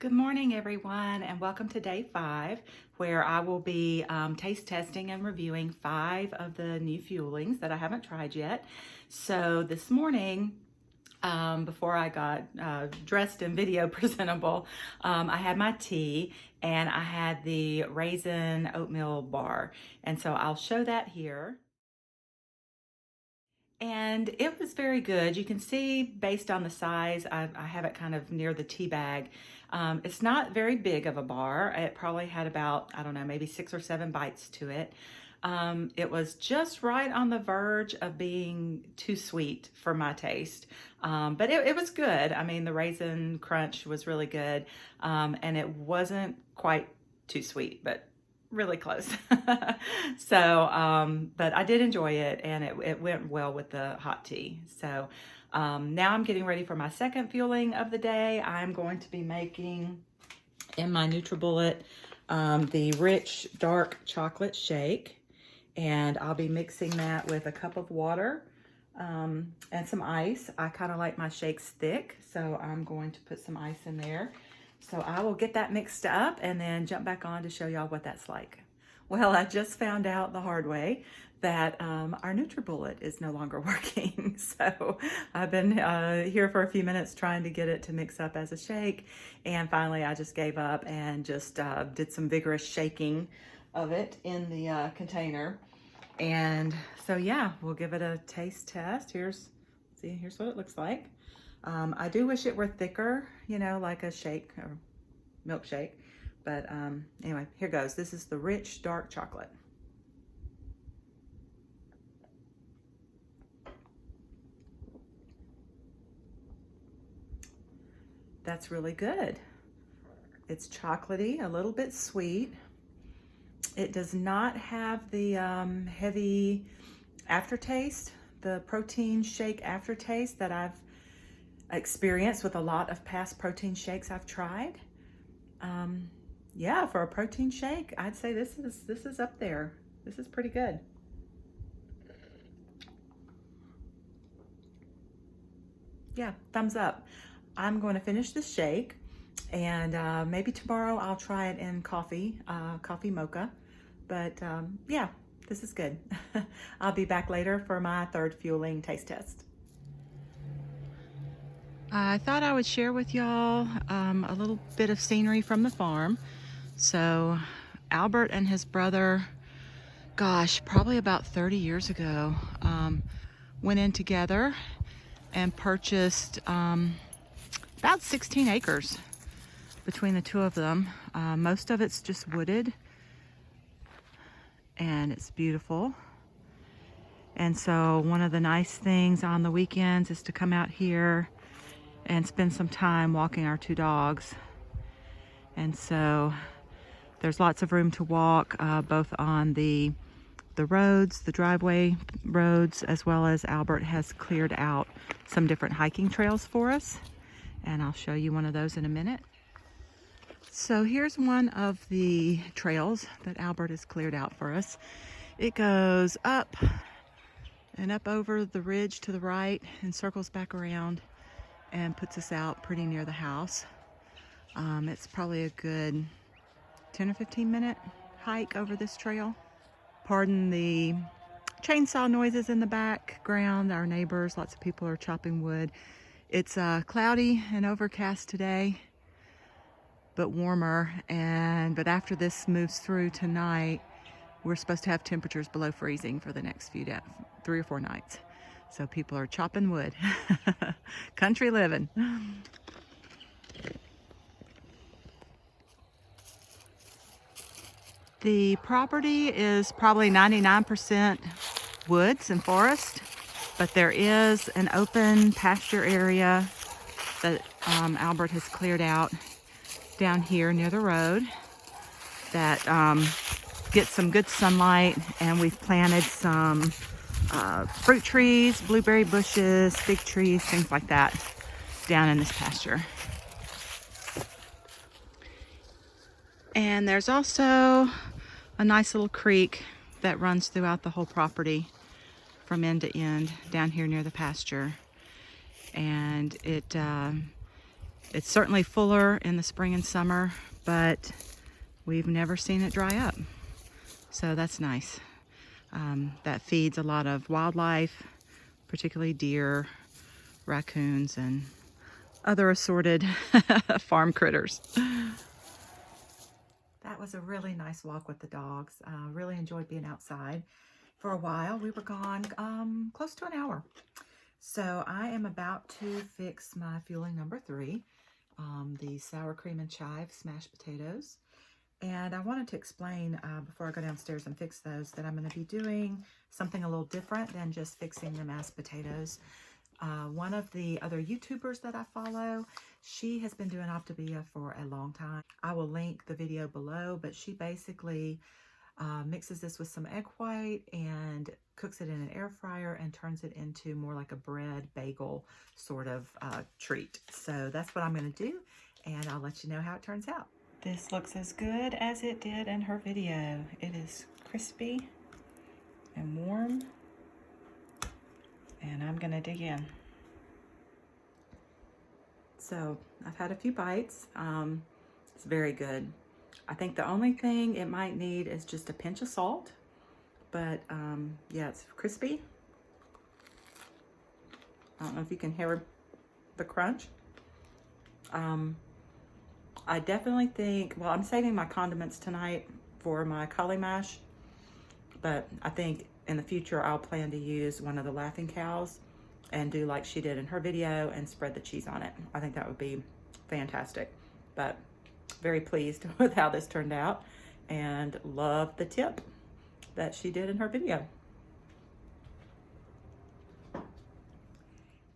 Good morning, everyone, and welcome to day 5, where I will be taste testing and reviewing 5 of the new fuelings that I haven't tried yet. So this morning, before I got dressed and video presentable, I had my tea and I had the raisin oatmeal bar. And so I'll show that here. And it was very good. You can see based on the size, I have it kind of near the tea bag. It's not very big of a bar. It probably had about, I don't know, maybe 6 or 7 bites to it. It was just right on the verge of being too sweet for my taste. But it was good. I mean, the raisin crunch was really good. And it wasn't quite too sweet, but really close. But I did enjoy it, and it went well with the hot tea. So now I'm getting ready for my second fueling of the day. I'm going to be making in my NutriBullet the rich dark chocolate shake, and I'll be mixing that with a cup of water and some ice. I kind of like my shakes thick, so I'm going to put some ice in there. So I will get that mixed up and then jump back on to show y'all what that's like. Well, I just found out the hard way that our NutriBullet is no longer working. So I've been here for a few minutes trying to get it to mix up as a shake. And finally, I just gave up and just did some vigorous shaking of it in the container. And so, yeah, we'll give it a taste test. Here's what it looks like. I do wish it were thicker, you know, like a shake or milkshake. But anyway, here goes. This is the rich dark chocolate. That's really good. It's chocolatey, a little bit sweet. It does not have the heavy aftertaste, the protein shake aftertaste that I've experienced with a lot of past protein shakes I've tried. Yeah, for a protein shake, I'd say this is up there. This is pretty good. Yeah, thumbs up. I'm going to finish this shake, and maybe tomorrow I'll try it in coffee mocha. But yeah, this is good. I'll be back later for my third fueling taste test. I thought I would share with y'all a little bit of scenery from the farm. So Albert and his brother, gosh, probably about 30 years ago, went in together and purchased about 16 acres between the two of them. Most of it's just wooded, and it's beautiful. And so one of the nice things on the weekends is to come out here and spend some time walking our 2 dogs. And so there's lots of room to walk, both on the roads, the driveway roads, as well as Albert has cleared out some different hiking trails for us. And I'll show you one of those in a minute. So here's one of the trails that Albert has cleared out for us. It goes up and up over the ridge to the right and circles back around and puts us out pretty near the house. It's probably a good 10 or 15 minute hike over this trail. Pardon the chainsaw noises in the background. Our neighbors, lots of people are chopping wood. It's cloudy and overcast today, but warmer. But after this moves through tonight, we're supposed to have temperatures below freezing for the next 3 or 4 nights. So people are chopping wood. Country living. The property is probably 99% woods and forest, but there is an open pasture area that Albert has cleared out down here near the road that gets some good sunlight, and we've planted some fruit trees, blueberry bushes, fig trees, things like that down in this pasture. And there's also a nice little creek that runs throughout the whole property from end to end down here near the pasture. And it It's certainly fuller in the spring and summer, but we've never seen it dry up. So that's nice. That feeds a lot of wildlife, particularly deer, raccoons, and other assorted farm critters. That was a really nice walk with the dogs. Really enjoyed being outside for a while. We were gone close to an hour. So I am about to fix my fueling number 3, the sour cream and chive smashed potatoes. And I wanted to explain before I go downstairs and fix those that I'm going to be doing something a little different than just fixing the mashed potatoes. One of the other YouTubers that I follow, she has been doing Optavia for a long time. I will link the video below, but she basically mixes this with some egg white and cooks it in an air fryer and turns it into more like a bread bagel sort of treat. So that's what I'm going to do, and I'll let you know how it turns out. This looks as good as it did in her video. It is crispy and warm, and I'm gonna dig in. So I've had a few bites. It's very good. I think the only thing it might need is just a pinch of salt, but yeah, it's crispy. I don't know if you can hear the crunch. I definitely think, well, I'm saving my condiments tonight for my cauli mash, but I think in the future I'll plan to use one of the Laughing Cows and do like she did in her video and spread the cheese on it. I think that would be fantastic. But very pleased with how this turned out and love the tip that she did in her video.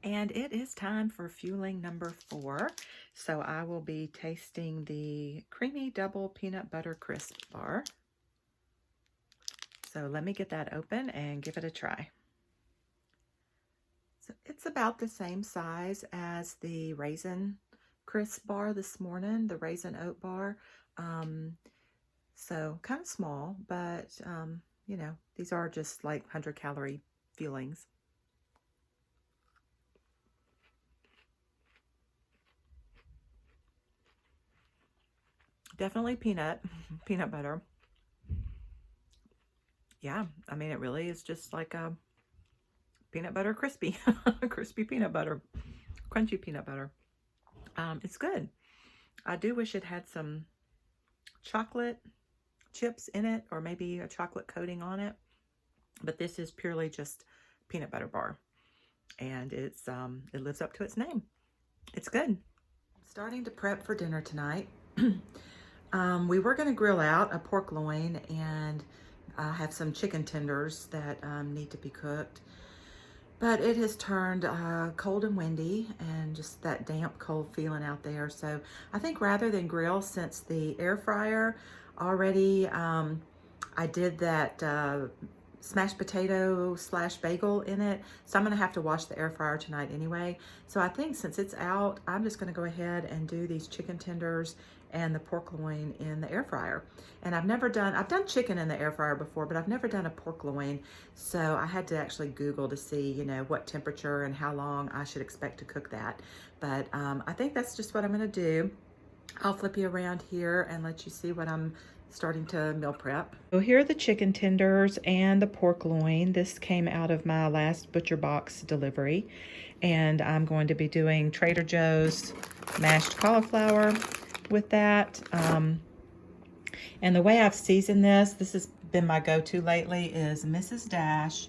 And it is time for fueling number 4. So I will be tasting the creamy double peanut butter crisp bar. So let me get that open and give it a try. So it's about the same size as the raisin crisp bar this morning, the raisin oat bar. So kind of small, but you know, these are just like 100-calorie fuelings. Definitely peanut butter. Yeah, I mean, it really is just like a peanut butter crispy, crispy peanut butter, crunchy peanut butter. It's good. I do wish it had some chocolate chips in it, or maybe a chocolate coating on it, but this is purely just peanut butter bar, and it's it lives up to its name. It's good. Starting to prep for dinner tonight. We were going to grill out a pork loin and have some chicken tenders that need to be cooked, but it has turned cold and windy and just that damp, cold feeling out there. So I think rather than grill, since the air fryer already, I did that smashed potato / bagel in it, so I'm gonna have to wash the air fryer tonight anyway. So I think since it's out, I'm just gonna go ahead and do these chicken tenders and the pork loin in the air fryer. And I've done chicken in the air fryer before, but I've never done a pork loin. So I had to actually Google to see, you know, what temperature and how long I should expect to cook that. But I think that's just what I'm gonna do. I'll flip you around here and let you see what I'm starting to meal prep. So here are the chicken tenders and the pork loin. This came out of my last Butcher Box delivery. And I'm going to be doing Trader Joe's mashed cauliflower with that. And the way I've seasoned this has been my go-to lately, is Mrs. Dash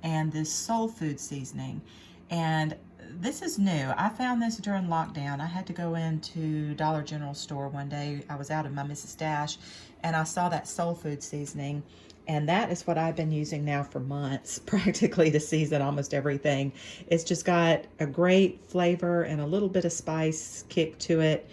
and this soul food seasoning. And this is new. I found this during lockdown. I had to go into Dollar General store one day. I was out of my Mrs. Dash and I saw that soul food seasoning, and that is what I've been using now for months, practically, to season almost everything. It's just got a great flavor and a little bit of spice kick to it.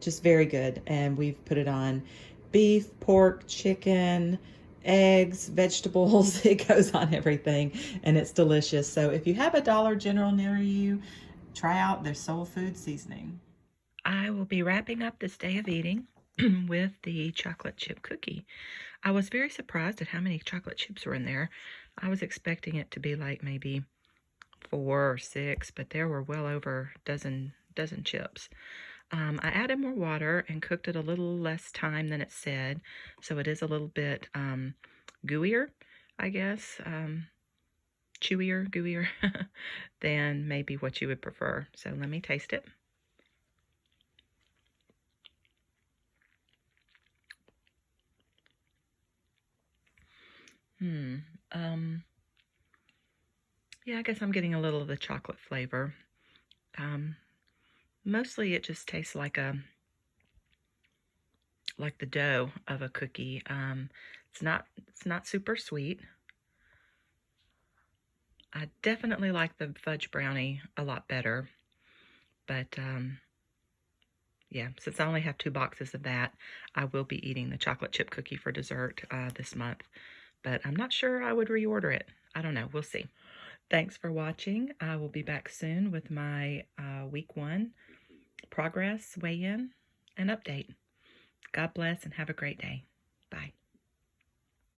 Just very good. And we've put it on beef, pork, chicken, eggs, vegetables. It goes on everything, and it's delicious. So if you have a Dollar General near you, try out their soul food seasoning. I will be wrapping up this day of eating with the chocolate chip cookie. I was very surprised at how many chocolate chips were in there. I was expecting it to be like maybe 4 or 6, but there were well over a dozen dozen chips. I added more water and cooked it a little less time than it said, so it is a little bit gooier, I guess, chewier, gooier than maybe what you would prefer. So let me taste it. Yeah, I guess I'm getting a little of the chocolate flavor. Mostly it just tastes like the dough of a cookie. It's not super sweet. I definitely like the fudge brownie a lot better, but yeah, since I only have 2 boxes of that, I will be eating the chocolate chip cookie for dessert this month, but I'm not sure I would reorder it. I don't know. We'll see. Thanks for watching. I will be back soon with my week 1 progress, weigh-in, and update. God bless and have a great day.